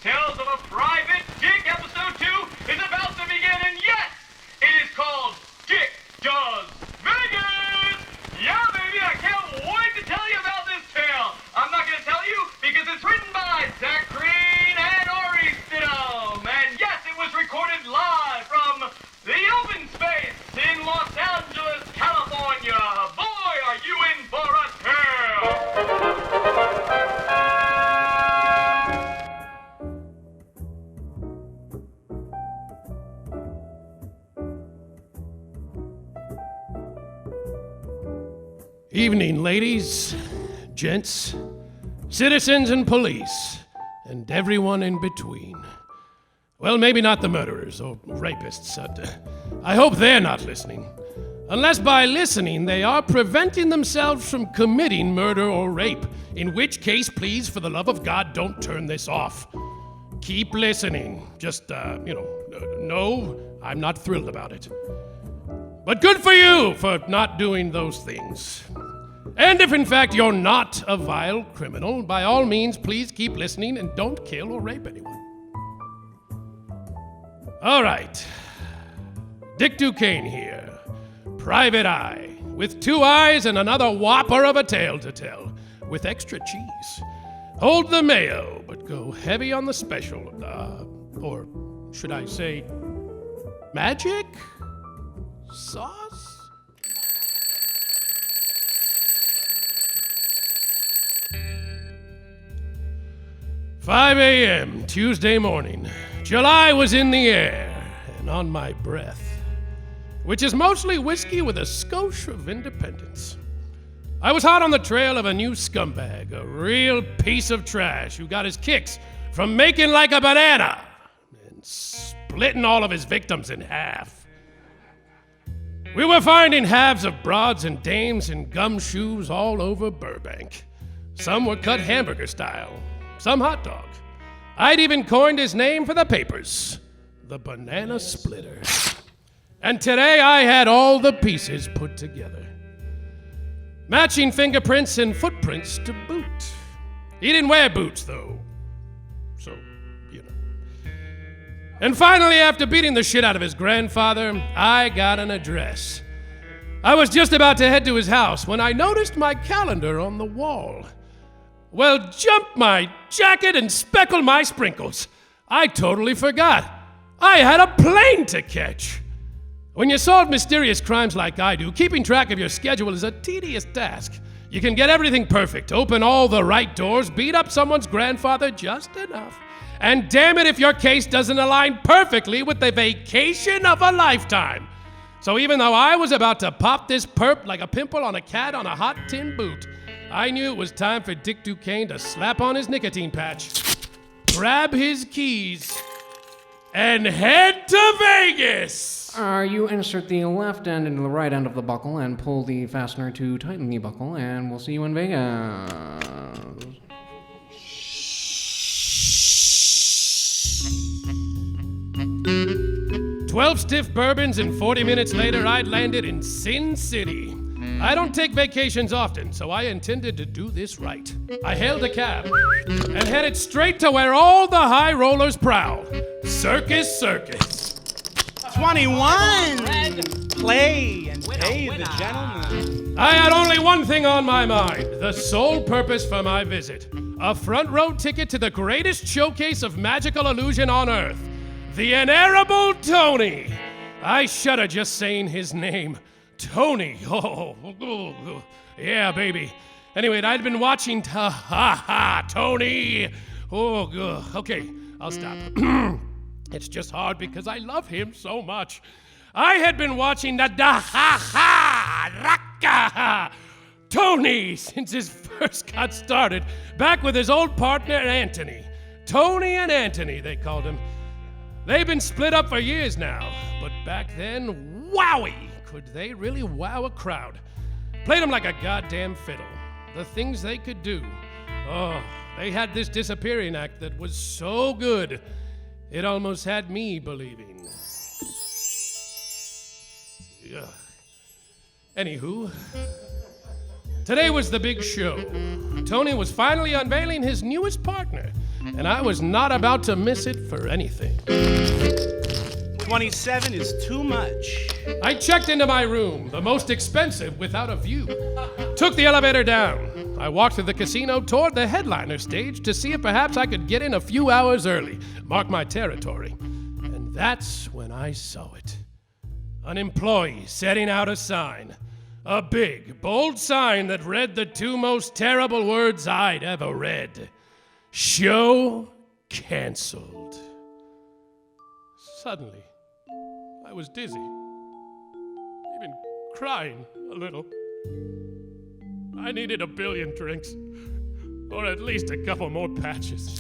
Tales of a Private Dick, Episode 2 is about to begin, and yes, it is called Dick Does Vegas! Yeah, baby, I can't wait to tell you about this tale. I'm not going to tell you because it's written by Zach Green and Ari Stidham. And yes, it was recorded live from the open space in Los Angeles, California. Boy, are you in for a tale! Evening, ladies, gents, citizens and police, and everyone in between. Well, maybe not the murderers or rapists. I hope they're not listening. Unless by listening they are preventing themselves from committing murder or rape, in which case, please, for the love of God, don't turn this off. Keep listening. Just, no, I'm not thrilled about it. But good for you for not doing those things. And if in fact you're not a vile criminal, by all means, please keep listening and don't kill or rape anyone. All right. Dick Duquesne here. Private Eye. With 2 eyes and another whopper of a tale to tell. With extra cheese. Hold the mayo, but go heavy on the special. Or should I say, magic? Sauce? 5 a.m., Tuesday morning. July was in the air and on my breath, which is mostly whiskey with a skosh of independence. I was hot on the trail of a new scumbag, a real piece of trash who got his kicks from making like a banana and splitting all of his victims in half. We were finding halves of broads and dames in gumshoes all over Burbank. Some were cut hamburger style, some hot dog. I'd even coined his name for the papers, the Banana Splitter. And today I had all the pieces put together. Matching fingerprints and footprints to boot. He didn't wear boots, though. So, And finally, after beating the shit out of his grandfather, I got an address. I was just about to head to his house when I noticed my calendar on the wall. Well, jump my jacket and speckle my sprinkles. I totally forgot. I had a plane to catch. When you solve mysterious crimes like I do, keeping track of your schedule is a tedious task. You can get everything perfect, open all the right doors, beat up someone's grandfather just enough. And damn it if your case doesn't align perfectly with the vacation of a lifetime. So even though I was about to pop this perp like a pimple on a cat on a hot tin boot, I knew it was time for Dick Duquesne to slap on his nicotine patch, grab his keys, and head to Vegas! You insert the left end into the right end of the buckle and pull the fastener to tighten the buckle, and we'll see you in Vegas. 12 stiff bourbons, and 40 minutes later, I'd landed in Sin City. I don't take vacations often, so I intended to do this right. I hailed a cab and headed straight to where all the high rollers prowl. Circus Circus. 21! Play and pay the gentleman. I had only one thing on my mind, the sole purpose for my visit. A front row ticket to the greatest showcase of magical illusion on Earth. The Inerrable Tony. I shudder just saying his name. Tony. Oh, yeah, baby. Anyway, I'd been watching Tony. Oh, good. Okay, I'll stop. It's just hard because I love him so much. I had been watching the Tony since his first got started, back with his old partner Antony. Tony and Antony, they called him. They've been split up for years now, but back then, wowie! Could they really wow a crowd? Played them like a goddamn fiddle. The things they could do. Oh, they had this disappearing act that was so good, it almost had me believing. Ugh. Anywho, today was the big show. Tony was finally unveiling his newest partner, and I was not about to miss it for anything. 27 is too much. I checked into my room, the most expensive without a view. Took the elevator down. I walked to the casino toward the headliner stage to see if perhaps I could get in a few hours early, mark my territory. And that's when I saw it. An employee setting out a sign. A big, bold sign that read the two most terrible words I'd ever read. Show canceled. Suddenly, I was dizzy, even crying a little. I needed a billion drinks, or at least a couple more patches.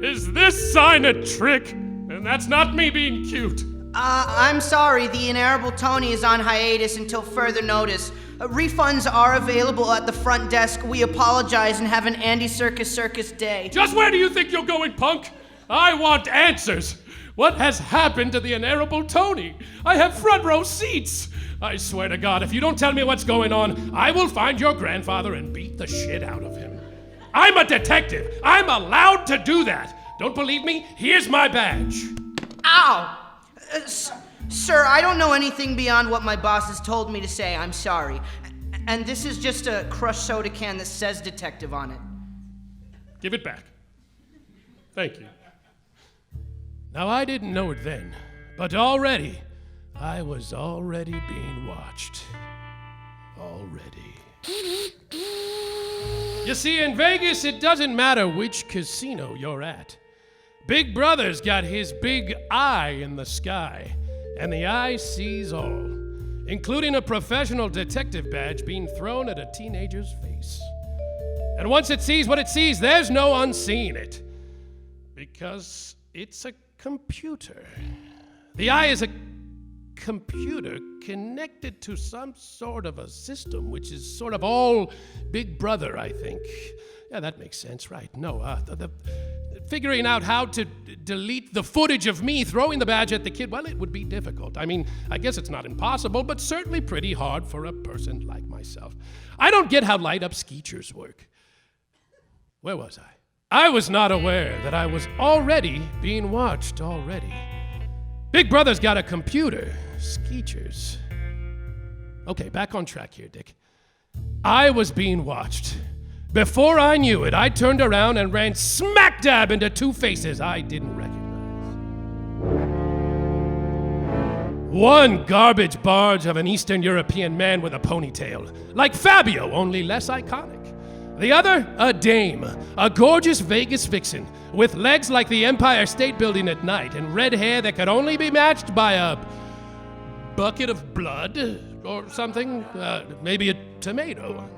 Is this sign a trick? And that's not me being cute. I'm sorry, the Inerrable Tony is on hiatus until further notice. Refunds are available at the front desk. We apologize and have an Andy Circus day. Just where do you think you're going, punk? I want answers. What has happened to the Inerrable Tony? I have front row seats. I swear to God, if you don't tell me what's going on, I will find your grandfather and beat the shit out of him. I'm a detective. I'm allowed to do that. Don't believe me? Here's my badge. Ow! Sir, I don't know anything beyond what my boss has told me to say. I'm sorry. And this is just a crushed soda can that says detective on it. Give it back. Thank you. Now, I didn't know it then, but already, I was already being watched. Already. You see, in Vegas, it doesn't matter which casino you're at. Big Brother's got his big eye in the sky, and the eye sees all, including a professional detective badge being thrown at a teenager's face. And once it sees what it sees, there's no unseeing it, because it's a computer. The eye is a computer connected to some sort of a system, which is sort of all Big Brother, I think. Yeah, that makes sense, right? No, figuring out how to delete the footage of me throwing the badge at the kid, well, it would be difficult. I mean, I guess it's not impossible, but certainly pretty hard for a person like myself. I don't get how light-up skeechers work. Where was I? I was not aware that I was already being watched already. Big Brother's got a computer. Skeechers. Okay, back on track here, Dick. I was being watched. Before I knew it, I turned around and ran smack dab into two faces I didn't recognize. One garbage barge of an Eastern European man with a ponytail, like Fabio, only less iconic. The other, a dame, a gorgeous Vegas vixen, with legs like the Empire State Building at night and red hair that could only be matched by a bucket of blood or something, maybe a tomato.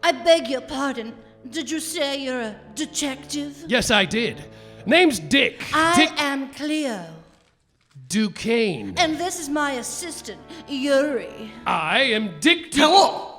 I beg your pardon. Did you say you're a detective? Yes, I did. Name's Dick. I am Cleo. Duquesne. And this is my assistant, Yuri. I am Dick Duquesne.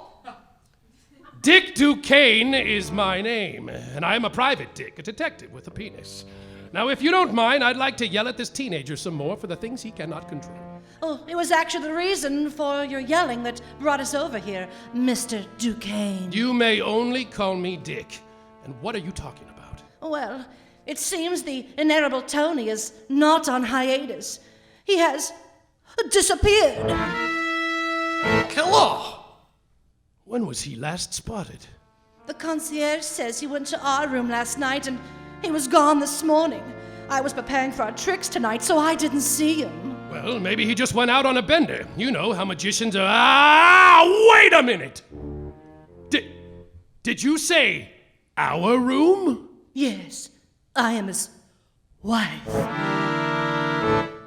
Dick Duquesne is my name, and I'm a private dick, a detective with a penis. Now, if you don't mind, I'd like to yell at this teenager some more for the things he cannot control. Oh, it was actually the reason for your yelling that brought us over here, Mr. Duquesne. You may only call me Dick. And what are you talking about? Well, it seems the Inerrable Tony is not on hiatus. He has disappeared. Killer! When was he last spotted? The concierge says he went to our room last night and he was gone this morning. I was preparing for our tricks tonight, so I didn't see him. Well, maybe he just went out on a bender. You know how magicians are. Ah, wait a minute! Did you say our room? Yes, I am his wife.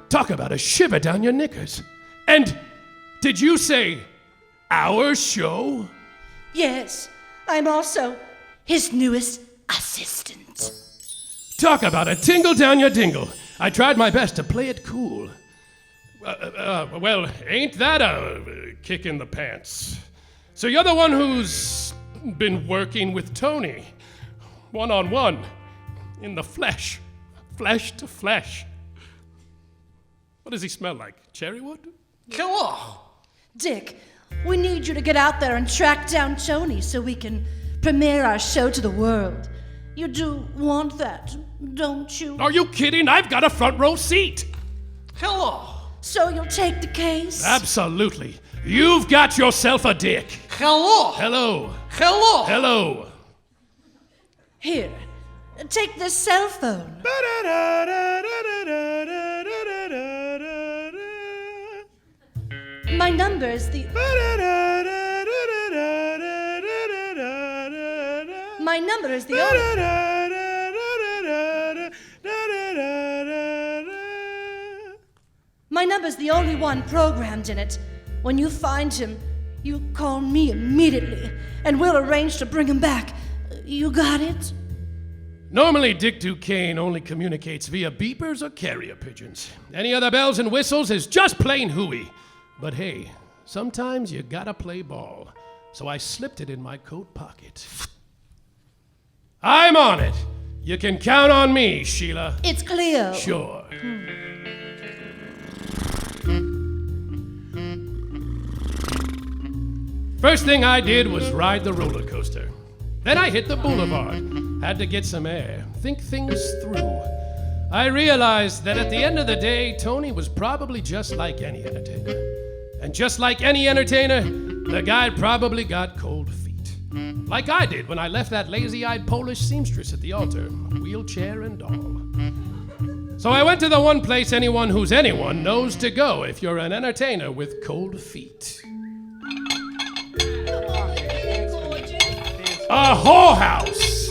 Talk about a shiver down your knickers. And did you say our show? Yes, I'm also his newest assistant. Talk about a tingle down your dingle. I tried my best to play it cool. Well, ain't that a kick in the pants? So you're the one who's been working with Tony. one-on-one, in the flesh to flesh. What does he smell like? Cherry wood? Hello. Dick, we need you to get out there and track down Tony so we can premiere our show to the world. You do want that, don't you? Are you kidding? I've got a front row seat. Hello. So you'll take the case? Absolutely. You've got yourself a dick. Hello. Hello. Hello. Hello. Here, take this cell phone. My number is the... My number is the only... My number's the only one programmed in it. When you find him, you call me immediately, and we'll arrange to bring him back. You got it? Normally, Dick Duquesne only communicates via beepers or carrier pigeons. Any other bells and whistles is just plain hooey. But hey, sometimes you gotta play ball. So I slipped it in my coat pocket. I'm on it. You can count on me, Sheila. It's Cleo. Sure. First thing I did was ride the roller coaster. Then I hit the boulevard. Had to get some air, think things through. I realized that at the end of the day, Tony was probably just like any entertainer. And just like any entertainer, the guy probably got cold feet. Like I did when I left that lazy-eyed Polish seamstress at the altar, wheelchair and all. So I went to the one place anyone who's anyone knows to go if you're an entertainer with cold feet. A whorehouse!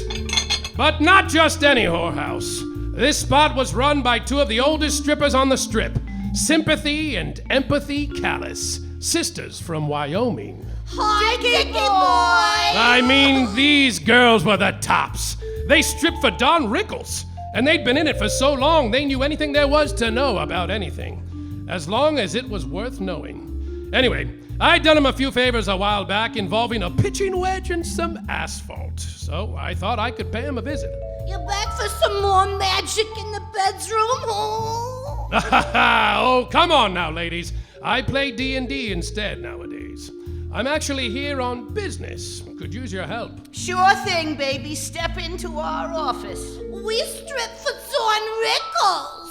But not just any whorehouse. This spot was run by two of the oldest strippers on the strip, Sympathy and Empathy Callous, sisters from Wyoming. Hi, Dickie boy! I mean, these girls were the tops. They stripped for Don Rickles, and they'd been in it for so long they knew anything there was to know about anything, as long as it was worth knowing. Anyway, I'd done him a few favors a while back involving a pitching wedge and some asphalt, so I thought I could pay him a visit. You back for some more magic in the bedroom? Oh. Oh, come on now, ladies. I play D&D instead nowadays. I'm actually here on business. Could use your help. Sure thing, baby. Step into our office. We strip for Don Rickles.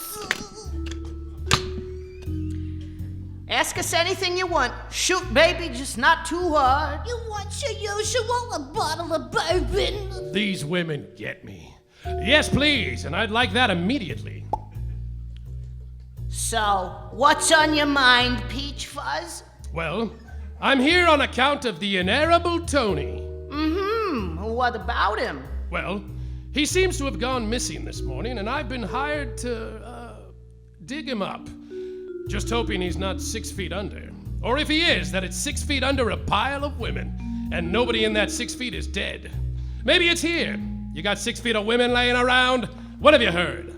Ask us anything you want. Shoot, baby, just not too hard. You want your usual, a bottle of bourbon? These women get me. Yes, please, and I'd like that immediately. So, what's on your mind, Peach Fuzz? Well, I'm here on account of the Inerrable Tony. What about him? Well, he seems to have gone missing this morning, and I've been hired to, dig him up. Just hoping he's not 6 feet under. Or if he is, that it's 6 feet under a pile of women, and nobody in that 6 feet is dead. Maybe it's here. You got 6 feet of women laying around? What have you heard?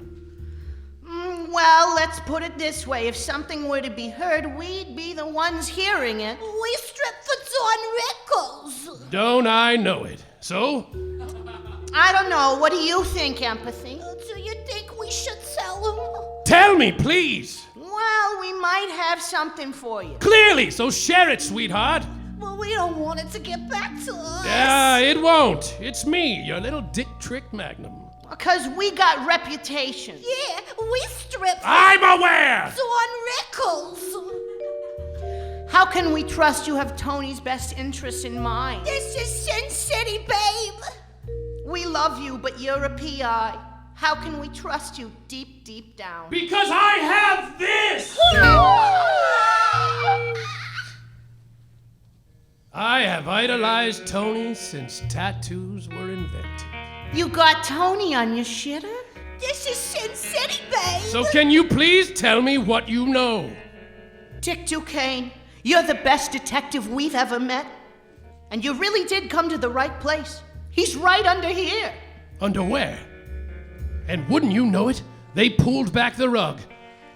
Well, let's put it this way. If something were to be heard, we'd be the ones hearing it. We strip for Don Rickles. Don't I know it? So? I don't know. What do you think, Empathy? Do you think we should sell him? Tell me, please! Well, we might have something for you. Clearly, so share it, sweetheart. Well, we don't want it to get back to us. Yeah, it won't. It's me, your little dick trick magnum. Because we got reputation. Yeah, we strip for I'm aware! Don Rickles. How can we trust you have Tony's best interests in mind? This is Sin City, babe. We love you, but you're a PI. How can we trust you deep, deep down? Because I have this! I have idolized Tony since tattoos were invented. You got Tony on your shitter? This is Sin City, babe. So can you please tell me what you know? Dick Duquesne, you're the best detective we've ever met. And you really did come to the right place. He's right under here. Under where? And wouldn't you know it, they pulled back the rug.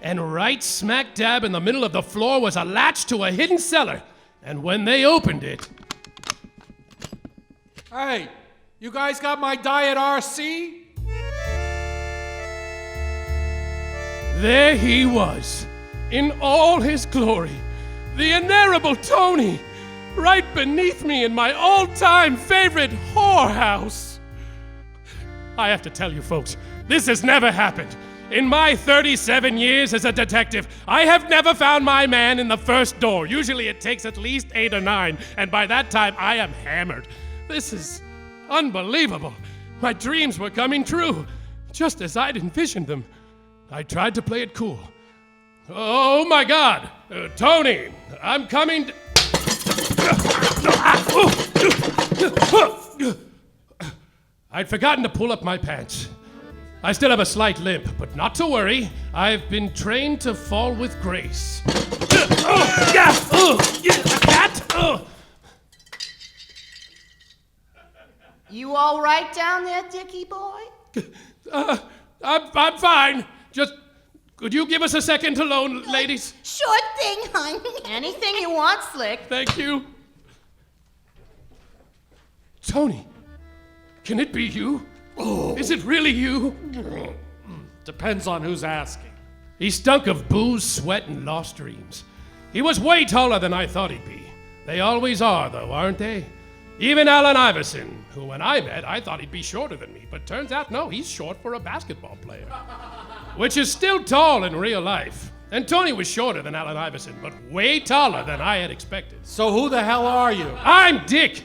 And right smack dab in the middle of the floor was a latch to a hidden cellar. And when they opened it... Hey, You guys got my diet RC? There he was, in all his glory, the Inerrable Tony, right beneath me in my all-time favorite whorehouse. I have to tell you folks, this has never happened. In my 37 years as a detective, I have never found my man in the first door. Usually it takes at least 8 or 9, and by that time I am hammered. This is unbelievable. My dreams were coming true, just as I'd envisioned them. I tried to play it cool. Oh my God! Tony, I'm coming. I'd forgotten to pull up my pants. I still have a slight limp, but not to worry. I've been trained to fall with grace. A cat! You all right down there, Dickie boy? I'm fine. Just, could you give us a second alone, ladies? Sure thing, hon. Anything you want, Slick. Thank you. Tony, can it be you? Oh. Is it really you? Depends on who's asking. He stunk of booze, sweat, and lost dreams. He was way taller than I thought he'd be. They always are, though, aren't they? Even Allen Iverson, who when I met, I thought he'd be shorter than me, but turns out, no, he's short for a basketball player. Which is still tall in real life. And Tony was shorter than Allen Iverson, but way taller than I had expected. So who the hell are you? I'm Dick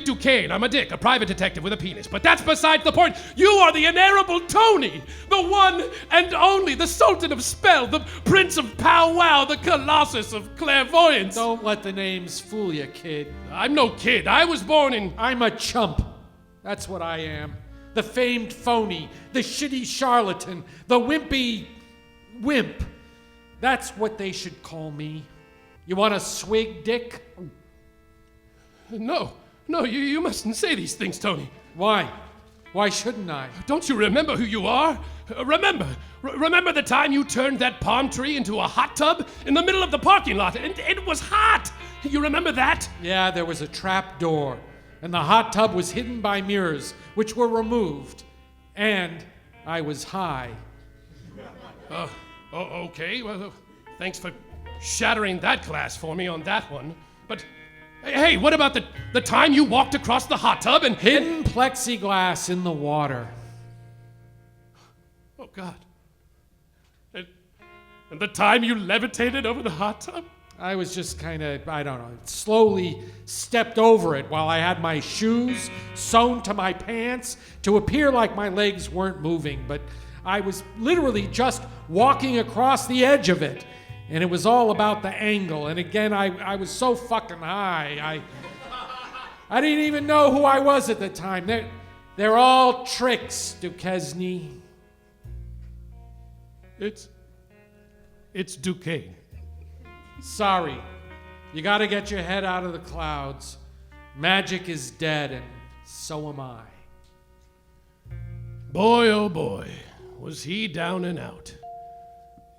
Duquesne. I'm a dick, a private detective with a penis. But that's besides the point. You are the Inerrable Tony, the one and only, the Sultan of Spell, the Prince of Powwow, the Colossus of Clairvoyance. Don't let the names fool you, kid. I'm no kid. I was born in... I'm a chump. That's what I am. The famed phony, the shitty charlatan, the wimpy wimp. That's what they should call me. You want a swig, Dick? No, you mustn't say these things, Tony. Why? Why shouldn't I? Don't you remember who you are? Remember the time you turned that palm tree into a hot tub in the middle of the parking lot, and it was hot. You remember that? Yeah, there was a trap door, and the hot tub was hidden by mirrors, which were removed, and I was high. Okay, well, thanks for shattering that glass for me on that one. But, hey, what about the time you walked across the hot tub and... Hidden plexiglass in the water. Oh, God. And the time you levitated over the hot tub? I was just kind of, I don't know, slowly stepped over it while I had my shoes sewn to my pants to appear like my legs weren't moving, but I was literally just walking across the edge of it, and it was all about the angle. And again, I was so fucking high. I didn't even know who I was at the time. They're all tricks, Duquesne. It's Duquesne. Sorry. You gotta get your head out of the clouds. Magic is dead, and so am I. Boy, oh boy, was he down and out.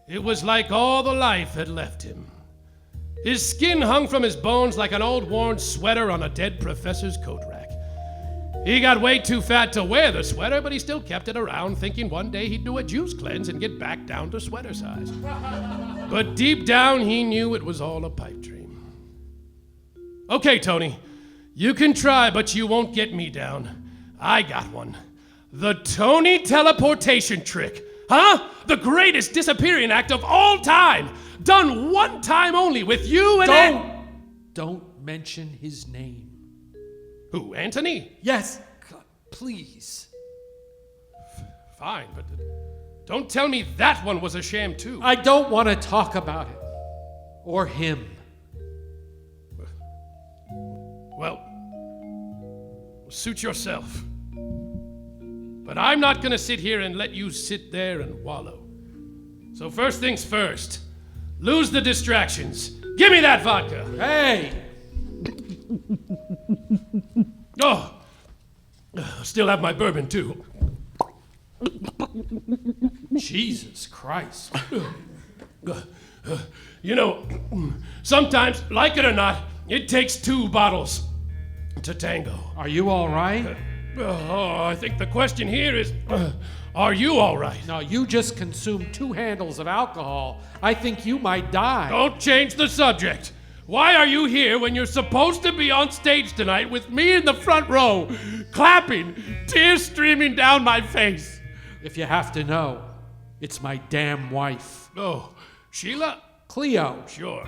It was like all the life had left him. His skin hung from his bones like an old worn sweater on a dead professor's coat rack. He got way too fat to wear the sweater, but he still kept it around, thinking one day he'd do a juice cleanse and get back down to sweater size. But deep down, he knew it was all a pipe dream. Okay, Tony, you can try, but you won't get me down. I got one. The Tony teleportation trick. Huh? The greatest disappearing act of all time. Done one time only with you and... Don't mention his name. Who, Antony? Yes, God, please. Fine, but don't tell me that one was a sham too. I don't want to talk about it. Or him. Well, suit yourself. But I'm not gonna sit here and let you sit there and wallow. So first things first, lose the distractions. Give me that vodka. Hey! Oh, still have my bourbon too. Jesus Christ. You know, sometimes, like it or not, it takes 2 bottles to tango. Are you all right? Oh, I think the question here is, are you all right? No, you just consumed 2 handles of alcohol. I think you might die. Don't change the subject. Why are you here when you're supposed to be on stage tonight with me in the front row, clapping, tears streaming down my face? If you have to know, it's my damn wife. Oh, Sheila? Cleo. Sure.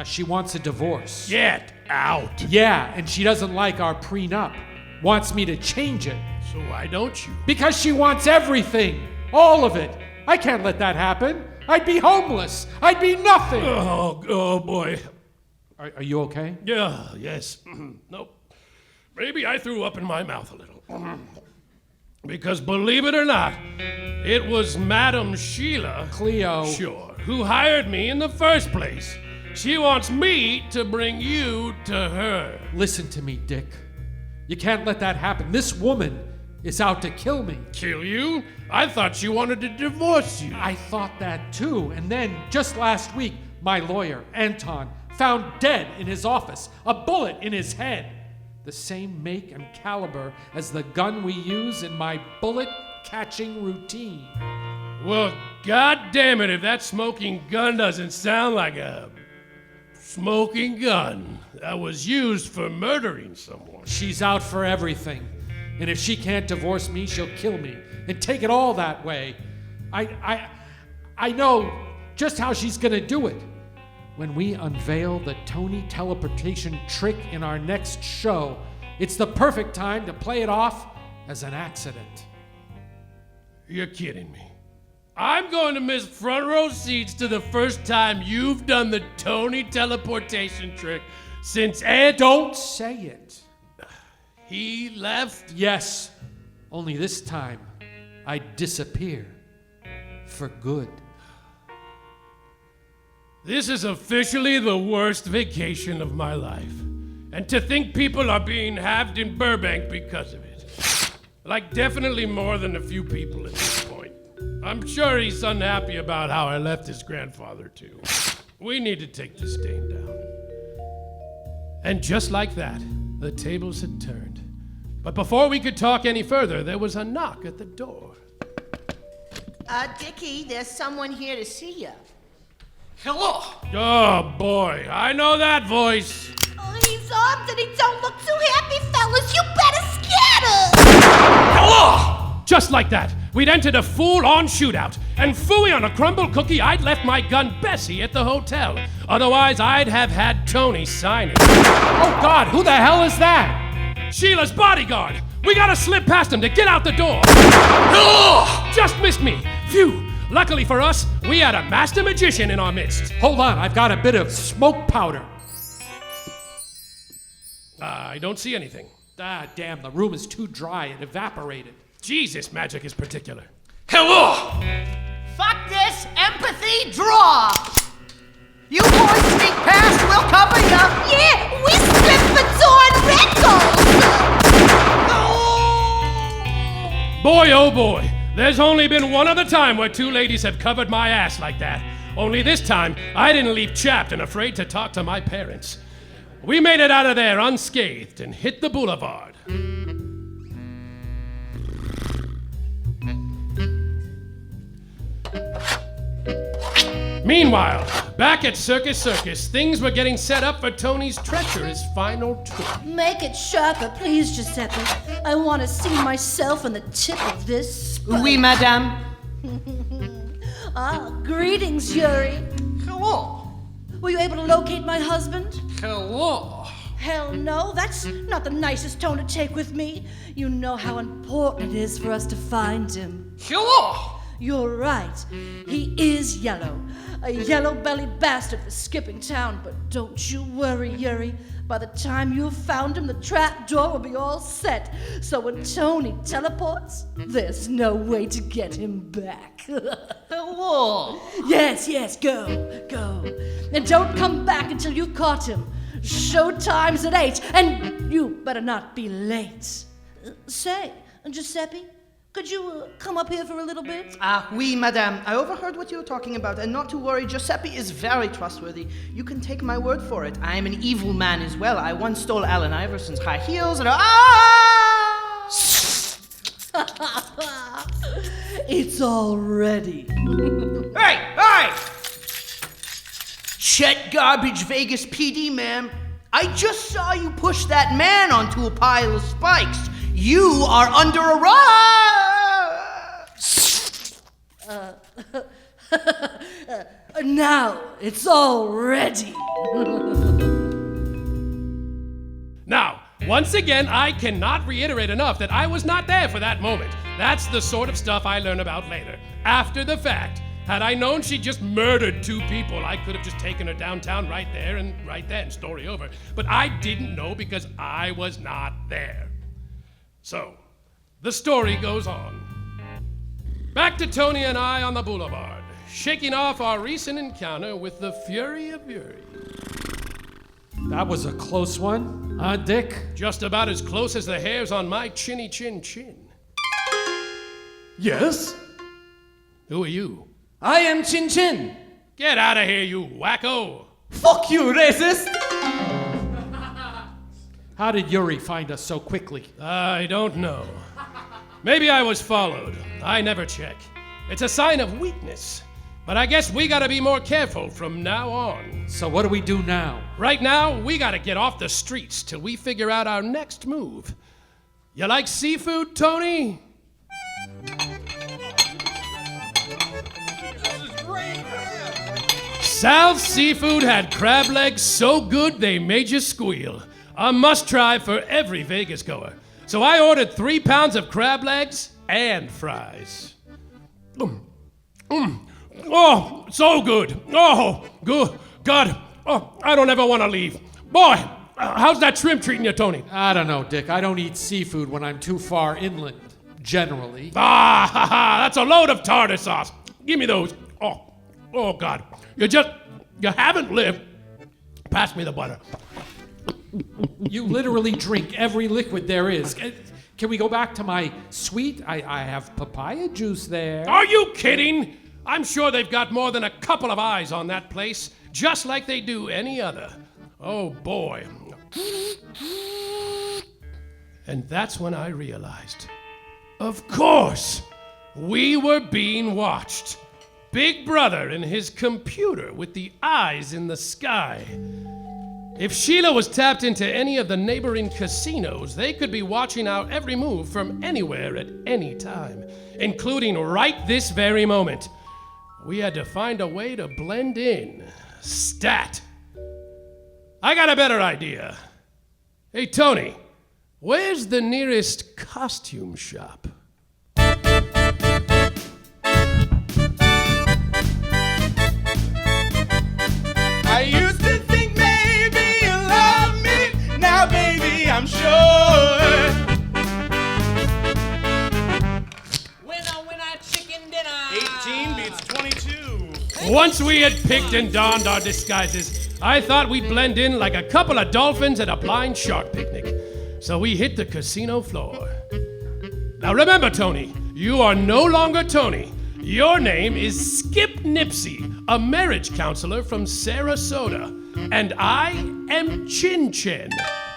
She wants a divorce. Get out. Yeah, and she doesn't like our prenup. Wants me to change it. So why don't you? Because she wants everything. All of it. I can't let that happen. I'd be homeless. I'd be nothing. Oh boy. Are you okay? Yeah, yes. Nope. Maybe I threw up in my mouth a little. Because believe it or not, it was Madam Sheila. Cleo. Sure. Who hired me in the first place. She wants me to bring you to her. Listen to me, Dick. You can't let that happen. This woman is out to kill me. Kill you? I thought she wanted to divorce you. I thought that too. And then, just last week, my lawyer, Anton, found dead in his office, a bullet in his head. The same make and caliber as the gun we use in my bullet-catching routine. Well, God damn it, if that smoking gun doesn't sound like a smoking gun that was used for murdering someone. She's out for everything. And if she can't divorce me, she'll kill me and take it all that way. I know just how she's gonna do it. When we unveil the Tony teleportation trick in our next show, it's the perfect time to play it off as an accident. You're kidding me. I'm going to miss front row seats to the first time you've done the Tony teleportation trick since Ed. Don't say it. He left? Yes, only this time I disappear for good. This is officially the worst vacation of my life. And to think people are being halved in Burbank because of it. Like definitely more than a few people at this point. I'm sure he's unhappy about how I left his grandfather too. We need to take this stain down. And just like that, the tables had turned. But before we could talk any further, there was a knock at the door. Dickie, there's someone here to see you. Hello. Oh boy, I know that voice. Oh, he's armed and he don't look too happy, fellas. You better scatter! Hello. Just like that, we'd entered a full-on shootout, and phooey on a crumble cookie, I'd left my gun Bessie at the hotel. Otherwise, I'd have had Tony sign it. Oh God, who the hell is that? Sheila's bodyguard. We gotta slip past him to get out the door. Hello. Just missed me. Phew. Luckily for us, we had a master magician in our midst. Hold on, I've got a bit of smoke powder. I don't see anything. Ah, damn, the room is too dry. It evaporated. Jesus, magic is particular. Hello. Fuck this! Empathy, draw! You boys sneak past, we'll cover ya! Yeah, we strip for torn rentals! Boy, oh boy, there's only been one other time where 2 ladies have covered my ass like that. Only this time, I didn't leave chapped and afraid to talk to my parents. We made it out of there unscathed and hit the boulevard. Meanwhile, back at Circus Circus, things were getting set up for Tony's treacherous final trip. Make it sharper, please, Giuseppe. I want to see myself on the tip of this spike. Oui, madame. Greetings, Yuri. Hello. Were you able to locate my husband? Hello. Hell no, that's not the nicest tone to take with me. You know how important it is for us to find him. Hello. You're right. He is yellow. A yellow-bellied bastard for skipping town. But don't you worry, Yuri. By the time you've found him, the trap door will be all set. So when Tony teleports, there's no way to get him back. Hello. Yes, go. And don't come back until you've caught him. Showtime's at 8, and you better not be late. Say, Giuseppe, could you come up here for a little bit? Oui, madame. I overheard what you were talking about, and not to worry, Giuseppe is very trustworthy. You can take my word for it. I am an evil man as well. I once stole Allen Iverson's high heels and It's all ready. Hey! Chet Garbage Vegas PD, ma'am. I just saw you push that man onto a pile of spikes. You are under arrest! Now it's all ready. Now, once again, I cannot reiterate enough that I was not there for that moment. That's the sort of stuff I learn about later, after the fact. Had I known she just murdered 2 people, I could have just taken her downtown right there and right then, story over. But I didn't know because I was not there. So, the story goes on. Back to Tony and I on the boulevard, shaking off our recent encounter with the Fury of Fury. That was a close one, huh, Dick? Just about as close as the hairs on my chinny chin chin. Yes? Who are you? I am Chin Chin. Get out of here, you wacko! Fuck you, racist! How did Yuri find us so quickly? I don't know. Maybe I was followed. I never check. It's a sign of weakness. But I guess we gotta be more careful from now on. So what do we do now? Right now, we gotta get off the streets till we figure out our next move. You like seafood, Tony? Sal's Seafood had crab legs so good they made you squeal. A must-try for every Vegas goer. So I ordered 3 pounds of crab legs and fries. Oh, so good. Oh, good. God. Oh, I don't ever want to leave. Boy, how's that shrimp treating you, Tony? I don't know, Dick. I don't eat seafood when I'm too far inland, generally. Ah, ha, ha, that's a load of tartar sauce. Give me those. Oh, God. You haven't lived. Pass me the butter. You literally drink every liquid there is. Can we go back to my suite? I have papaya juice there. Are you kidding? I'm sure they've got more than a couple of eyes on that place, just like they do any other. Oh, boy. And that's when I realized, of course, we were being watched. Big Brother and his computer with the eyes in the sky. If Sheila was tapped into any of the neighboring casinos, they could be watching our every move from anywhere at any time, including right this very moment. We had to find a way to blend in. Stat. I got a better idea. Hey, Tony, where's the nearest costume shop? I used to think maybe you love me. Now, baby, I'm sure. Winner, chicken dinner. 18 beats 22. Once we had picked and donned our disguises, I thought we'd blend in like a couple of dolphins at a blind shark picnic. So we hit the casino floor. Now remember, Tony, you are no longer Tony. Your name is Skip Nipsey, a marriage counselor from Sarasota. And I am Chin Chen,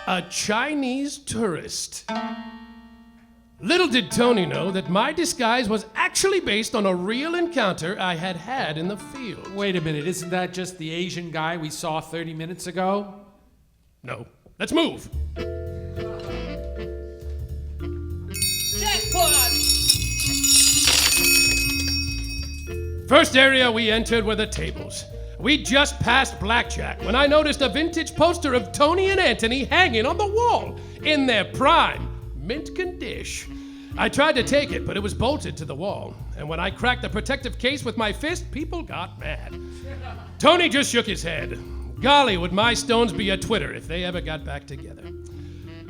a Chinese tourist. Little did Tony know that my disguise was actually based on a real encounter I had had in the field. Wait a minute, isn't that just the Asian guy we saw 30 minutes ago? No. Let's move. Jackpot! First area we entered were the tables. We just passed blackjack when I noticed a vintage poster of Tony and Antony hanging on the wall in their prime, mint condition. I tried to take it, but it was bolted to the wall. And when I cracked the protective case with my fist, people got mad. Tony just shook his head. Golly, would my stones be a Twitter if they ever got back together.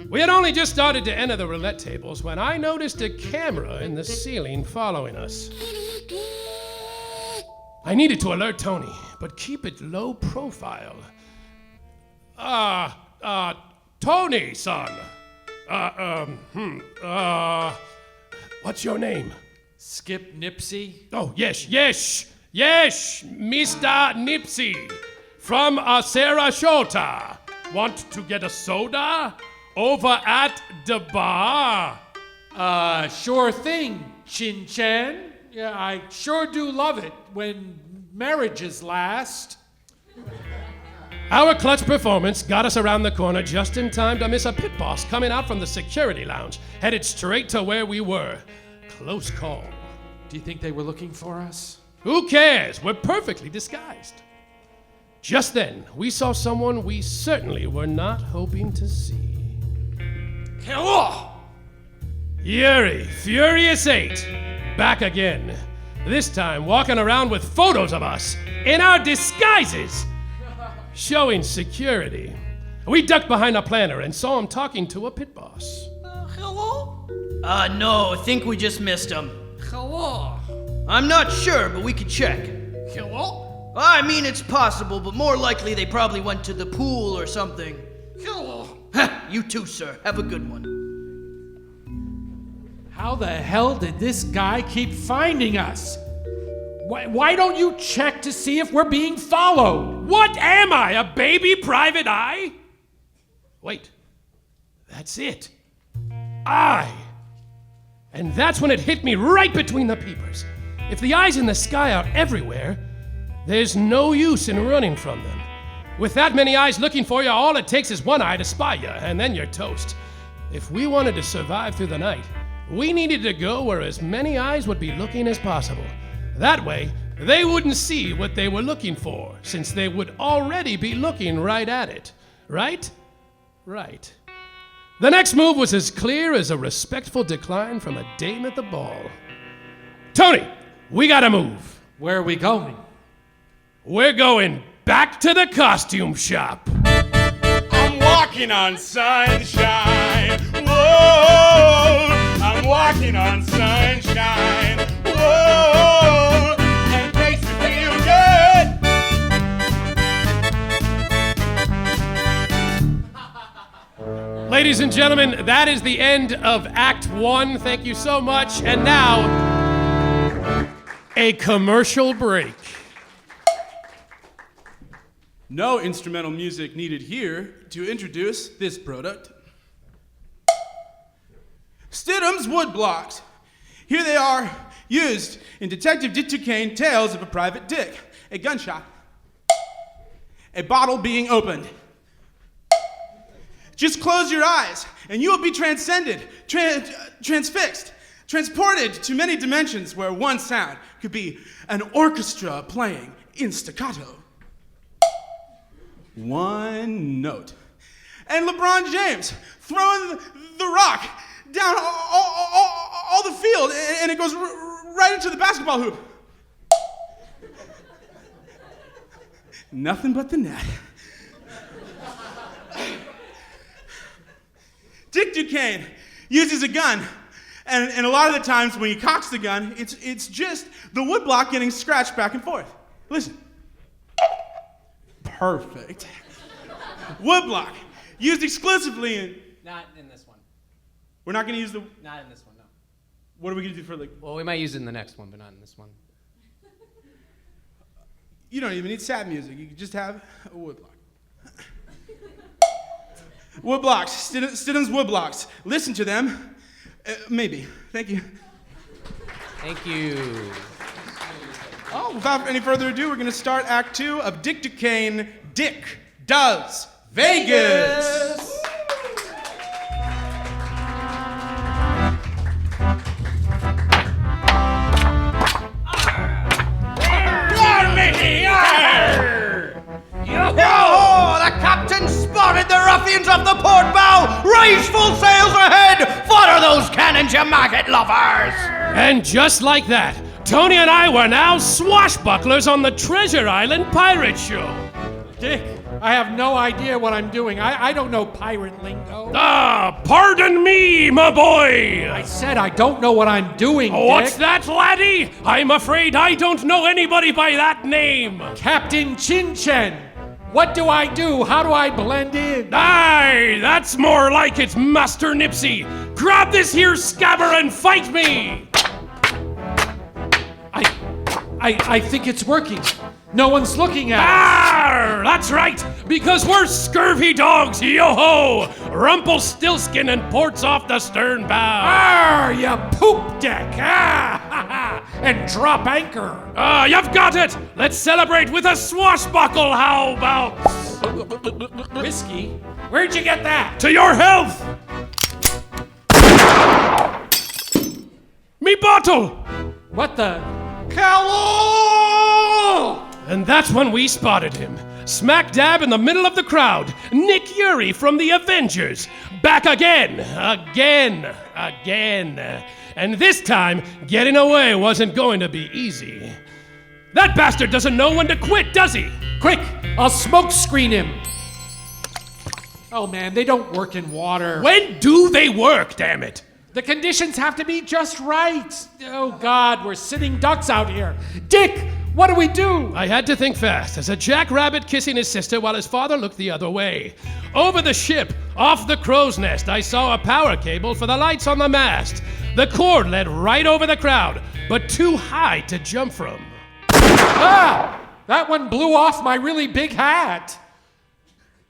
We had only just started to enter the roulette tables when I noticed a camera in the ceiling following us. I needed to alert Tony, but keep it low profile. Tony, son. What's your name? Skip Nipsey? Oh, yes, Mr. Nipsey from Sarasota. Want to get a soda? Over at the bar. Sure thing, Chin Chen. Yeah, I sure do love it when marriages last. Our clutch performance got us around the corner just in time to miss a pit boss coming out from the security lounge, headed straight to where we were. Close call. Do you think they were looking for us? Who cares? We're perfectly disguised. Just then, we saw someone we certainly were not hoping to see. Hello! Yuri, Furious 8, back again. This time walking around with photos of us in our disguises, showing security. We ducked behind a planter and saw him talking to a pit boss. Hello? No, I think we just missed him. Hello? I'm not sure, but we could check. Hello? I mean, it's possible, but more likely they probably went to the pool or something. Hello? You too, sir. Have a good one. How the hell did this guy keep finding us? Why don't you check to see if we're being followed? What am I, a baby private eye? Wait, that's it. Eye. And that's when it hit me right between the peepers. If the eyes in the sky are everywhere, there's no use in running from them. With that many eyes looking for you, all it takes is one eye to spy you, and then you're toast. If we wanted to survive through the night, we needed to go where as many eyes would be looking as possible. That way, they wouldn't see what they were looking for, since they would already be looking right at it. Right? Right. The next move was as clear as a respectful decline from a dame at the ball. Tony, we gotta move. Where are we going? We're going back to the costume shop. I'm walking on sunshine. Whoa, I'm walking on sunshine. Whoa, and it makes me feel good. Ladies and gentlemen, that is the end of Act 1. Thank you so much. And now, a commercial break. No instrumental music needed here to introduce this product. Stidham's wood blocks. Here they are, used in Detective Dick Duquesne Tales of a Private Dick. A gunshot. A bottle being opened. Just close your eyes, and you will be transcended, transfixed, transported to many dimensions where one sound could be an orchestra playing in staccato. One note. And LeBron James throwing the rock down all the field, and it goes right into the basketball hoop. Nothing but the net. Dick Duquesne uses a gun, and a lot of the times when he cocks the gun, it's just the woodblock getting scratched back and forth. Listen. Perfect. Woodblock, used exclusively in... Not in this one. We're not going to use the... Not in this one, no. What are we going to do for, like... Well, we might use it in the next one, but not in this one. You don't even need sad music. You can just have a woodblock. Woodblocks. Stidham's woodblocks. Listen to them. Maybe. Thank you. Thank you. Oh, without any further ado, we're going to start Act 2 of Dick Duquesne, Dick Does Vegas. Yo-ho! The captain spotted the ruffians of the port bow! Raise full sails ahead! Fodder those cannons, you maggot lovers! And just like that, Tony and I were now swashbucklers on the Treasure Island pirate show. Dick, I have no idea what I'm doing. I don't know pirate lingo. Ah, pardon me, my boy. I said I don't know what I'm doing, Dick. What's that, laddie? I'm afraid I don't know anybody by that name. Captain Chin Chen. What do I do? How do I blend in? Aye, that's more like it, Master Nipsey. Grab this here scabber and fight me. I think it's working. No one's looking at us. Arr, that's right, because we're scurvy dogs, yo-ho! Rumpelstiltskin and ports off the stern bow. Arr, you poop deck. Ah, ha, ha. and drop anchor. Ah, you've got it! Let's celebrate with a swashbuckle, how about? Whiskey? Where'd you get that? To your health! Me bottle! What the? Hello! And that's when we spotted him. Smack dab in the middle of the crowd. Nick Fury from the Avengers. Back again. And this time, getting away wasn't going to be easy. That bastard doesn't know when to quit, does he? Quick, I'll smoke screen him. Oh man, they don't work in water. When do they work, damn it? The conditions have to be just right. Oh God, we're sitting ducks out here. Dick, what do we do? I had to think fast as a jackrabbit kissing his sister while his father looked the other way. Over the ship, off the crow's nest, I saw a power cable for the lights on the mast. The cord led right over the crowd, but too high to jump from. Ah! That one blew off my really big hat.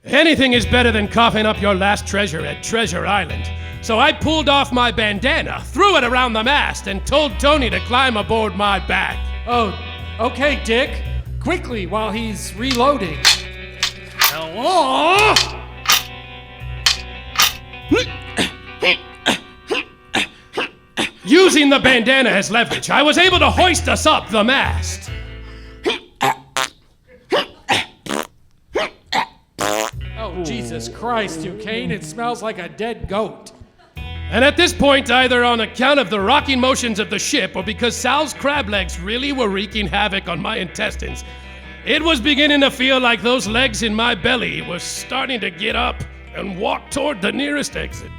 Anything is better than coughing up your last treasure at Treasure Island. So I pulled off my bandana, threw it around the mast, and told Tony to climb aboard my back. Oh, okay, Dick. Quickly, while he's reloading. Hello? Using the bandana as leverage, I was able to hoist us up the mast. Oh, Jesus Christ, Duquesne, it smells like a dead goat. And at this point, either on account of the rocking motions of the ship or because Sal's crab legs really were wreaking havoc on my intestines, it was beginning to feel like those legs in my belly were starting to get up and walk toward the nearest exit.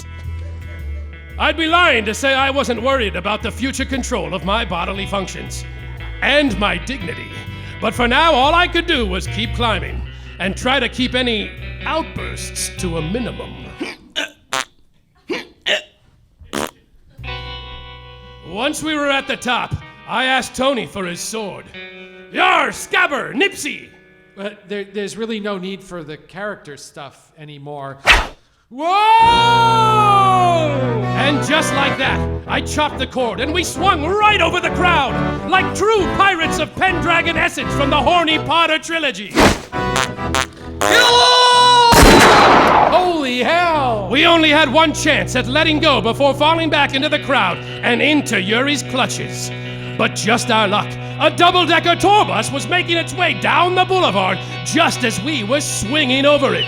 I'd be lying to say I wasn't worried about the future control of my bodily functions and my dignity. But for now, all I could do was keep climbing and try to keep any outbursts to a minimum. Once we were at the top, I asked Tony for his sword. Yar, Scabber, Nipsey! But there's really no need for the character stuff anymore. Whoa! And just like that, I chopped the cord and we swung right over the crowd, like true pirates of Pendragon Essence from the Horny Potter trilogy. Holy hell! We only had one chance at letting go before falling back into the crowd and into Yuri's clutches. But just our luck, a double-decker tour bus was making its way down the boulevard just as we were swinging over it.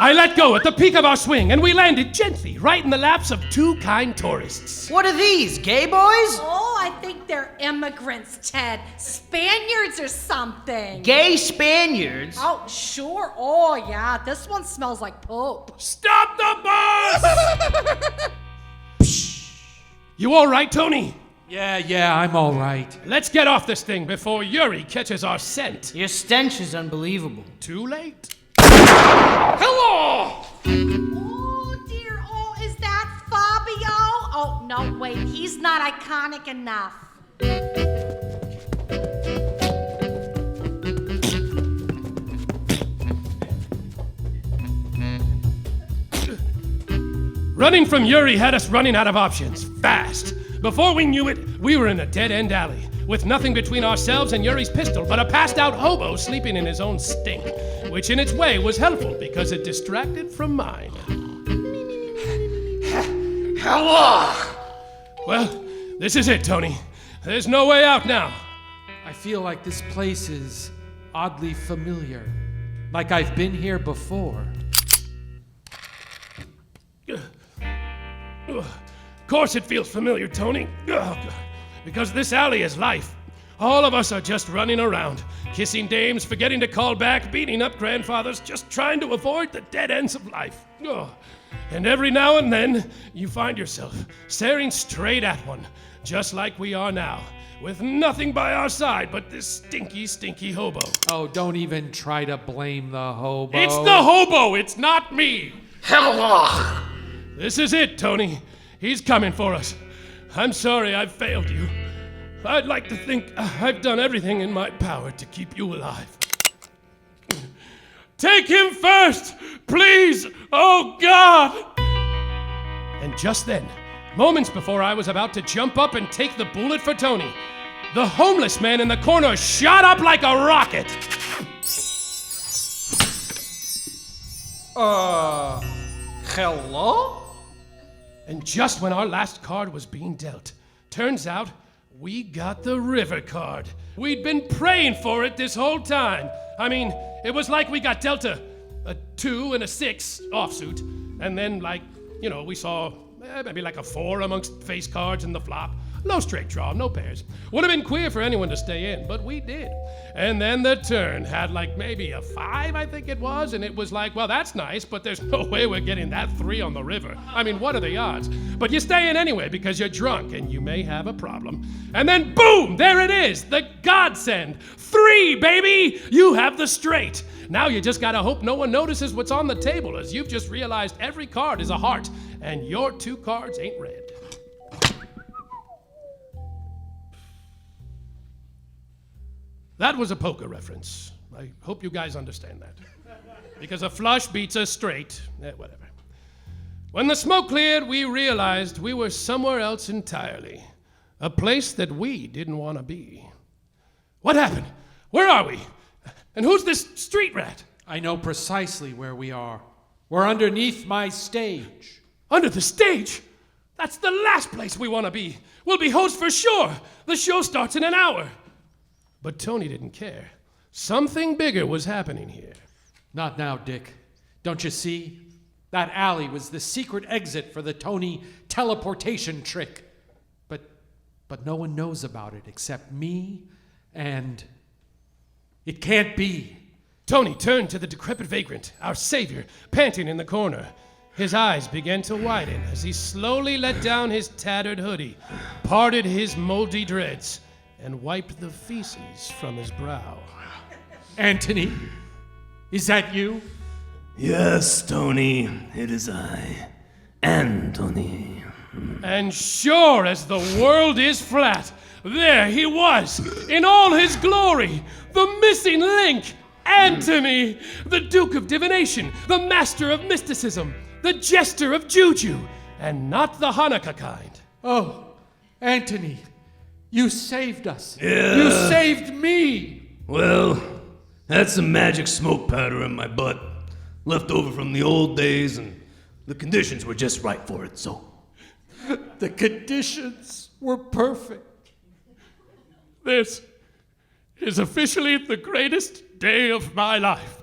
I let go at the peak of our swing and we landed gently right in the laps of two kind tourists. What are these, gay boys? Oh, I think they're immigrants, Ted. Spaniards or something. Gay Spaniards? Oh, sure. Oh, yeah. This one smells like poop. Stop the bus! You all right, Tony? Yeah, I'm all right. Let's get off this thing before Yuri catches our scent. Your stench is unbelievable. Too late? Hello! Oh, dear. Oh, is that Fabio? Oh, no, wait. He's not iconic enough. Running from Yuri had us running out of options, fast. Before we knew it, we were in a dead-end alley, with nothing between ourselves and Yuri's pistol but a passed-out hobo sleeping in his own stink, which in its way was helpful because it distracted from mine. Hello! Well, this is it, Tony. There's no way out now. I feel like this place is oddly familiar. Like I've been here before. Of course it feels familiar, Tony. Because this alley is life. All of us are just running around, kissing dames, forgetting to call back, beating up grandfathers, just trying to avoid the dead ends of life. And every now and then, you find yourself staring straight at one, just like we are now, with nothing by our side but this stinky, stinky hobo. Oh, don't even try to blame the hobo. It's the hobo, it's not me. Hello! This is it, Tony. He's coming for us. I'm sorry I've failed you. I'd like to think I've done everything in my power to keep you alive. Take him first, please! Oh, God! And just then, Moments before I was about to jump up and take the bullet for Tony, the homeless man in the corner shot up like a rocket. Hello? And just when our last card was being dealt, turns out we got the river card. We'd been praying for it this whole time. I mean, it was like we got dealt a 2 and a 6 offsuit, and then we saw maybe like a 4 amongst face cards in the flop. No straight draw, no pairs. Would have been queer for anyone to stay in, but we did. And then the turn had maybe a 5, I think it was, and it was well, that's nice, but there's no way we're getting that 3 on the river. I mean, what are the odds? But you stay in anyway because you're drunk and you may have a problem. And then boom, there it is, the godsend. 3, baby! You have the straight. Now you just gotta hope no one notices what's on the table, as you've just realized every card is a heart, and your 2 cards ain't red. That was a poker reference. I hope you guys understand that. Because a flush beats a straight. Whatever. When the smoke cleared, we realized we were somewhere else entirely. A place that we didn't want to be. What happened? Where are we? And who's this street rat? I know precisely where we are. We're underneath my stage. Under the stage? That's the last place we want to be. We'll be hosts for sure. The show starts in an hour. But Tony didn't care. Something bigger was happening here. Not now, Dick. Don't you see? That alley was the secret exit for the Tony teleportation trick. But no one knows about it except me and... It can't be. Tony turned to the decrepit vagrant, our savior, panting in the corner. His eyes began to widen as he slowly let down his tattered hoodie, parted his moldy dreads, and wiped the feces from his brow. Antony, is that you? Yes, Tony, it is I, Antony. And sure as the world is flat, there he was, in all his glory, the missing link, Antony, the Duke of Divination, the Master of Mysticism, the Jester of Juju, and not the Hanukkah kind. Oh, Antony. You saved us. Yeah. You saved me. Well, had some magic smoke powder in my butt, left over from the old days, and the conditions were just right for it, so. The conditions were perfect. This is officially the greatest day of my life.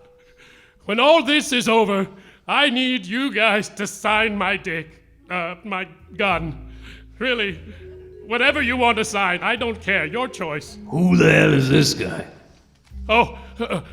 When all this is over, I need you guys to sign my my gun. Really. Whatever you want to sign, I don't care. Your choice. Who the hell is this guy? Oh,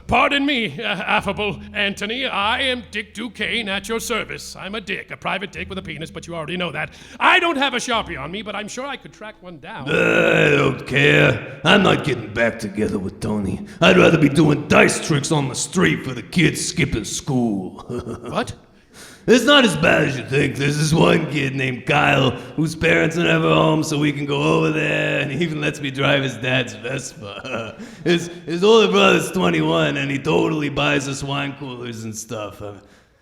pardon me, affable Antony. I am Dick Duquesne at your service. I'm a dick, a private dick with a penis, but you already know that. I don't have a Sharpie on me, but I'm sure I could track one down. I don't care. I'm not getting back together with Tony. I'd rather be doing dice tricks on the street for the kids skipping school. What? It's not as bad as you think. There's this one kid named Kyle whose parents are never home, so we can go over there, and he even lets me drive his dad's Vespa. His older brother's 21, and he totally buys us wine coolers and stuff.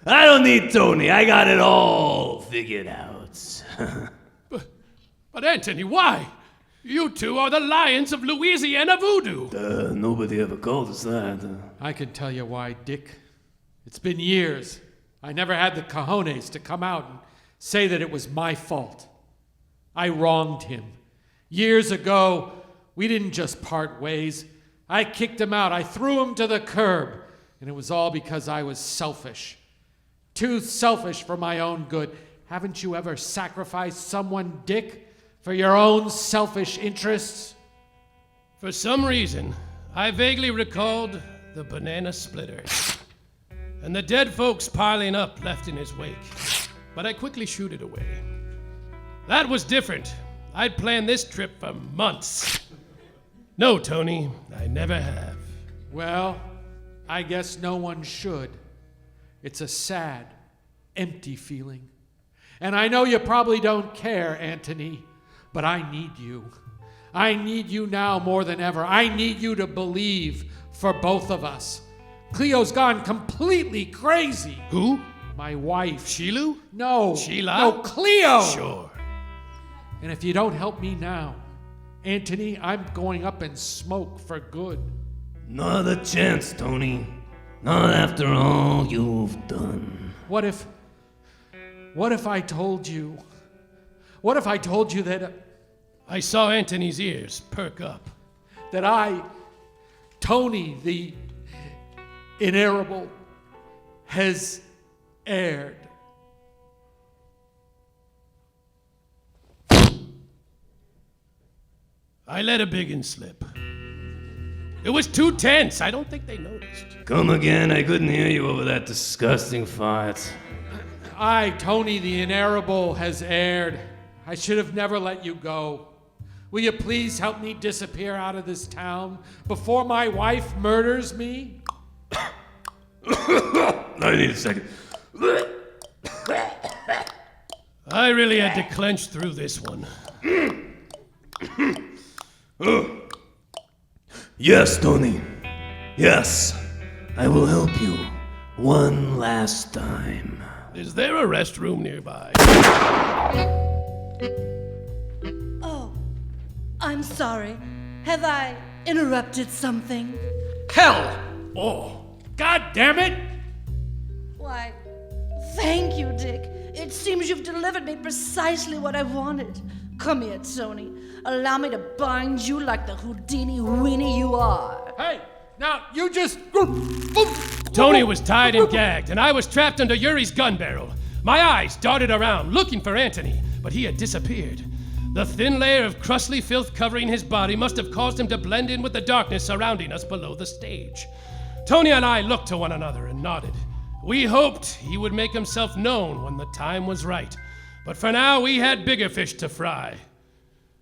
I don't need Tony. I got it all figured out. But Antony, why? You two are the lions of Louisiana voodoo. Nobody ever called us that. I can tell you why, Dick. It's been years. I never had the cojones to come out and say that it was my fault. I wronged him. Years ago, we didn't just part ways. I kicked him out. I threw him to the curb. And it was all because I was selfish. Too selfish for my own good. Haven't you ever sacrificed someone, Dick, for your own selfish interests? For some reason, I vaguely recalled the banana splitter. And the dead folks piling up left in his wake. But I quickly shooed it away. That was different. I'd planned this trip for months. No, Tony, I never have. Well, I guess no one should. It's a sad, empty feeling. And I know you probably don't care, Antony, but I need you. I need you now more than ever. I need you to believe for both of us. Cleo's gone completely crazy. Who? My wife. Shilu? No. Sheila? No, Cleo. Sure. And if you don't help me now, Antony, I'm going up in smoke for good. Not a chance, Tony. Not after all you've done. What if I told you that I saw Antony's ears perk up. that I, Tony the Inerrable, has aired? I let a big un slip. It was too tense. I don't think they noticed. Come again, I couldn't hear you over that disgusting fart. I, Tony the Inerrable, has aired. I should have never let you go. Will you please help me disappear out of this town before my wife murders me? I need a second. I really had to clench through this one. Yes, Tony. Yes, I will help you one last time. Is there a restroom nearby? Oh, I'm sorry. Have I interrupted something? Hell! Oh, God damn it! Why, thank you, Dick. It seems you've delivered me precisely what I wanted. Come here, Tony. Allow me to bind you like the Houdini weenie you are. Hey, now you just... Tony was tied and gagged, and I was trapped under Yuri's gun barrel. My eyes darted around, looking for Antony, but he had disappeared. The thin layer of crustly filth covering his body must have caused him to blend in with the darkness surrounding us below the stage. Tony and I looked to one another and nodded. We hoped he would make himself known when the time was right. But for now, we had bigger fish to fry.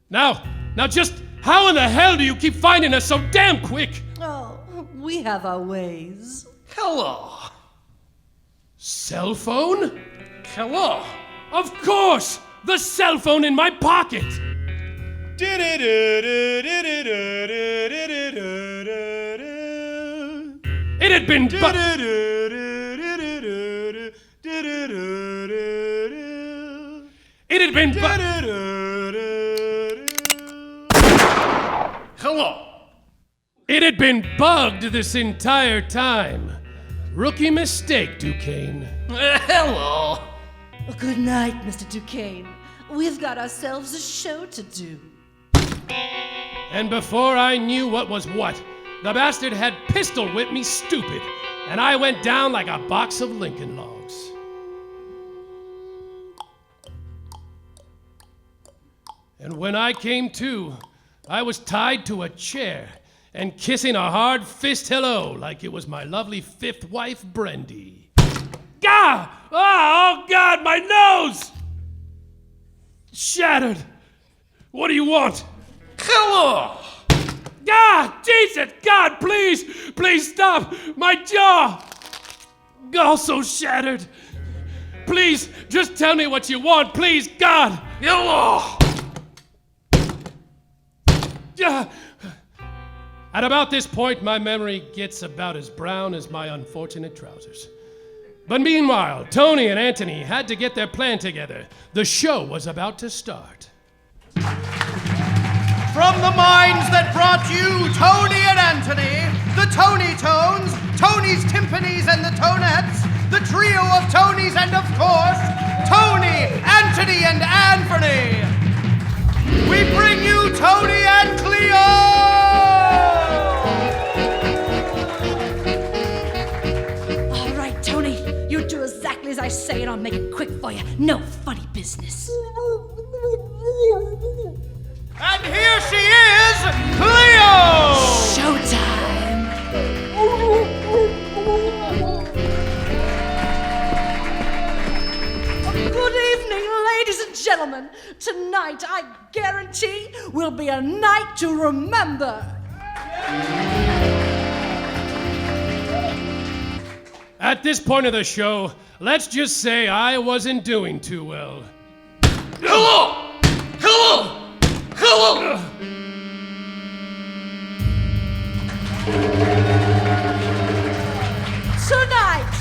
Now just how in the hell do you keep finding us so damn quick? Oh, we have our ways. Hello. Cell phone? Hello. Of course! The cell phone in my pocket! It had been Hello. It had been bugged this entire time. Rookie mistake, Duquesne. Hello. Good night, Mr. Duquesne. We've got ourselves a show to do. And before I knew what was what, the bastard had pistol whipped me stupid, and I went down like a box of Lincoln logs. And when I came to, I was tied to a chair and kissing a hard fist hello like it was my lovely fifth wife, Brendy. Gah! Oh, God, my nose! Shattered. What do you want? Hello! God, Jesus, God, please stop! My jaw! Also shattered. Please, just tell me what you want, please, God! Hello! At about this point, my memory gets about as brown as my unfortunate trousers. But meanwhile, Tony and Antony had to get their plan together. The show was about to start. From the minds that brought you Tony and Antony, the Tony Tones, Tony's Timpanis and the Tonettes, the trio of Tonys, and of course, Tony, Antony, and Anthony. We bring you Tony and Cleo! All right, Tony, you do exactly as I say and I'll make it quick for you. No funny business. And here she is, Cleo! Showtime! Good evening, ladies and gentlemen. Tonight, I guarantee, will be a night to remember. At this point of the show, let's just say I wasn't doing too well. Hello! Hello! Hello! Tonight,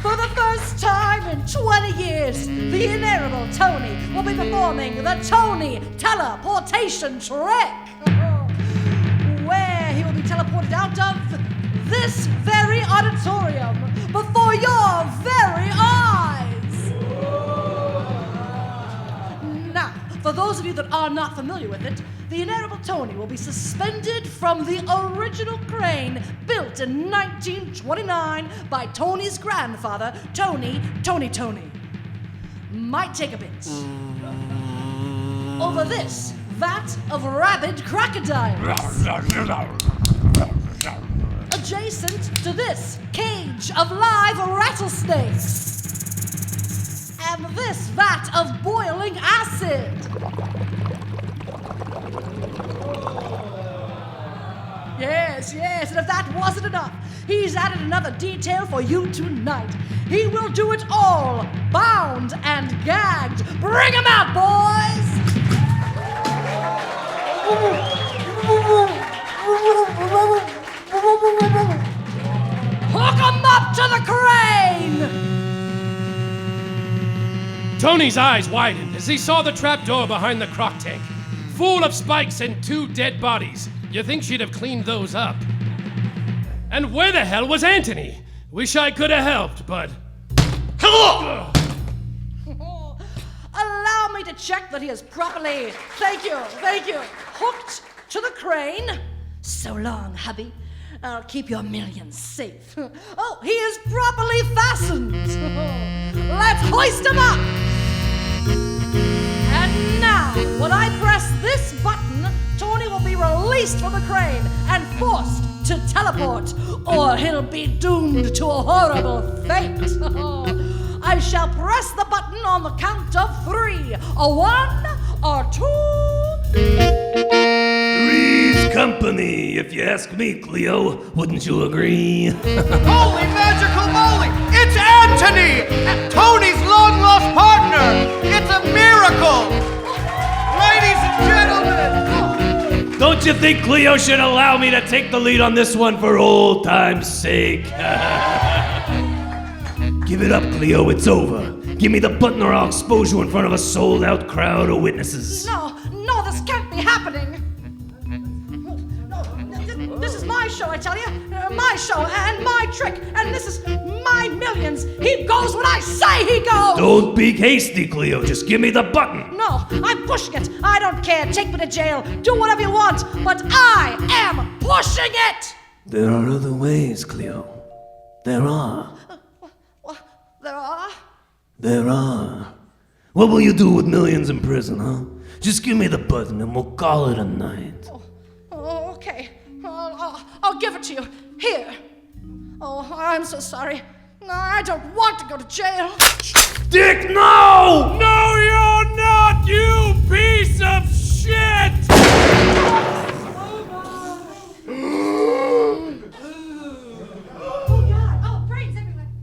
for the first time in 20 years, the Inerrable Tony will be performing the Tony teleportation trick, where he will be teleported out of this very auditorium before your very eyes. Now, for those of you that are not familiar with it, the Inerrable Tony will be suspended from the original crane built in 1929 by Tony's grandfather, Tony. Might take a bit. Over this vat of rabid crocodiles. Adjacent to this cage of live rattlesnakes. And this vat of boiling acid. Yes, and if that wasn't enough, he's added another detail for you tonight. He will do it all, bound and gagged. Bring him out, boys! Hook him up to the crane! Tony's eyes widened as he saw the trapdoor behind the croc tank, full of spikes and 2 dead bodies. You think she'd have cleaned those up. And where the hell was Antony? Wish I could have helped, but... Allow me to check that he is properly, thank you, hooked to the crane. So long, hubby. I'll keep your millions safe. Oh, he is properly fastened. Let's hoist him up. And now, when I press this button, Tony will be released from the crane and forced to teleport, or he'll be doomed to a horrible fate. I shall press the button on the count of 3. A 1, a 2... Three's company, if you ask me, Cleo. Wouldn't you agree? Holy magical moly! It's Antony! Tony's long-lost partner! It's a miracle! Ladies and gentlemen! Don't you think Cleo should allow me to take the lead on this one for old time's sake? Give it up, Cleo, it's over. Give me the button or I'll expose you in front of a sold-out crowd of witnesses. No, this can't be happening. No, this is my show, I tell you. My show and my trick, and this is my millions. He goes when I say he goes. Don't be hasty, Cleo. Just give me the button. No, I'm pushing it. I don't care. Take me to jail. Do whatever you want, but I am pushing it. There are other ways, Cleo. There are. There are? There are. What will you do with millions in prison, huh? Just give me the button and we'll call it a night. Oh, okay. I'll give it to you. Here. Oh, I'm so sorry. No, I don't want to go to jail. Dick, no! No, you're not, you piece of shit!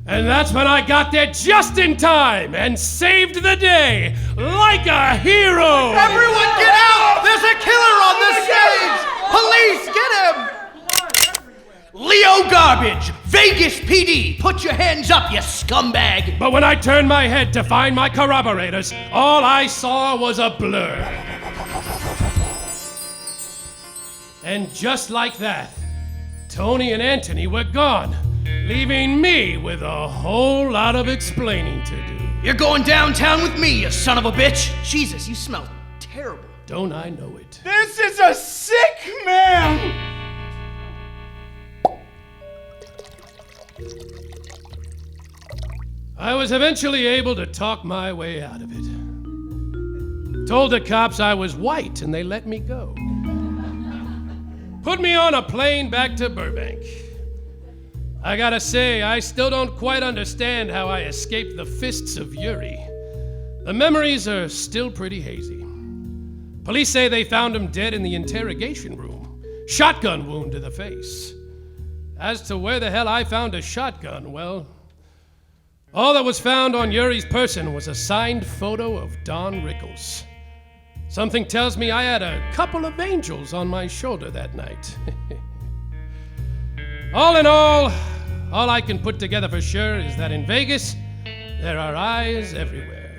And that's when I got there just in time and saved the day like a hero! Everyone get out! There's a killer on the stage! Police, get him! Leo Garbage, Vegas PD, put your hands up, you scumbag! But when I turned my head to find my corroborators, all I saw was a blur. And just like that, Tony and Antony were gone, leaving me with a whole lot of explaining to do. You're going downtown with me, you son of a bitch! Jesus, you smell terrible. Don't I know it? This is a sick man! I was eventually able to talk my way out of it. Told the cops I was white and they let me go. Put me on a plane back to Burbank. I gotta say, I still don't quite understand how I escaped the fists of Yuri. The memories are still pretty hazy. Police say they found him dead in the interrogation room. Shotgun wound to the face. As to where the hell I found a shotgun, well, all that was found on Yuri's person was a signed photo of Don Rickles. Something tells me I had a couple of angels on my shoulder that night. All in all I can put together for sure is that in Vegas, there are eyes everywhere.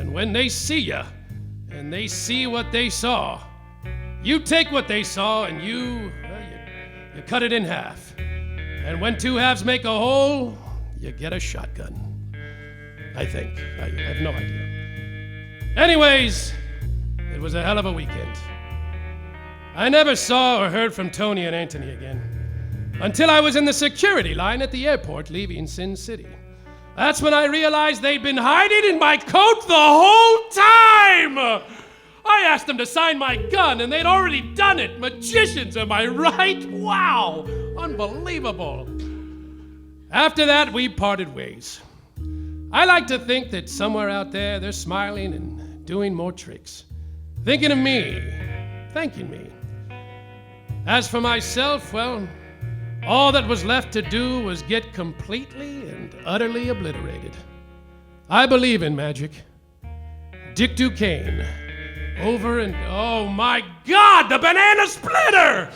And when they see you, and they see what they saw, you take what they saw and you cut it in half. And when two halves make a whole, you get a shotgun. I think. I have no idea. Anyways, it was a hell of a weekend. I never saw or heard from Tony and Antony again until I was in the security line at the airport leaving Sin City. That's when I realized they'd been hiding in my coat the whole time! I asked them to sign my gun, and they'd already done it. Magicians, am I right? Wow! Unbelievable. After that, we parted ways. I like to think that somewhere out there, they're smiling and doing more tricks. Thinking of me, thanking me. As for myself, well, all that was left to do was get completely and utterly obliterated. I believe in magic. Dick Duquesne. Over and oh my God, the banana splitter!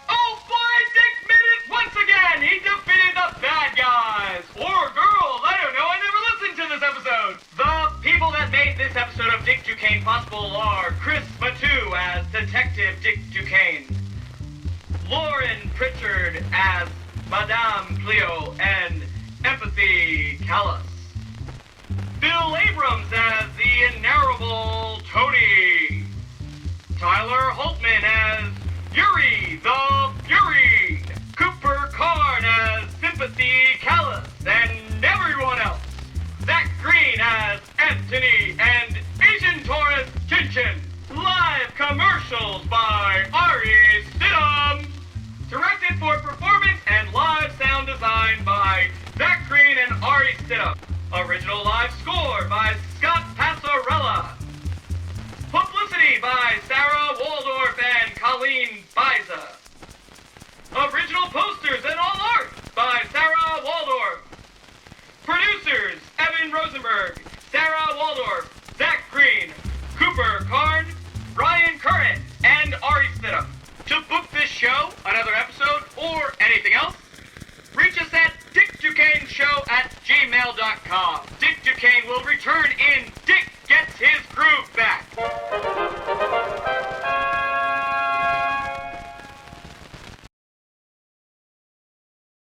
Oh boy, Dick did it once again! He defeated the bad guys! Or girls, I don't know, I never listened to this episode! The people that made this episode of Dick Duquesne possible are Mathieu as Detective Dick Duquesne, Lauren Pritchard as Madame Cleo and Empathy Callus, Bill Abrams as the Inerrable Tony, Tyler Holtman as Yuri the Fury, Cooper Karn as Sympathy Callus, and everyone else. Zach Green as Antony and Asian tourist Chen. Live commercials by Ari Stidham. Directed for performance and live sound design by Zach Green and Ari Stidham. Original live score by Scott Passerella. Publicity by Sarah Waldorf and Colleen Baisa. Original posters and all art by Sarah Waldorf. Producers Evan Rosenberg, Sarah Waldorf, Zach Green, Cooper Karn, Ryan Curran, and Ari Stidham. To book this show, another episode, or anything else, reach us at dickduquesneshow@gmail.com. Dick Duquesne will return in Dick Gets His Groove Back.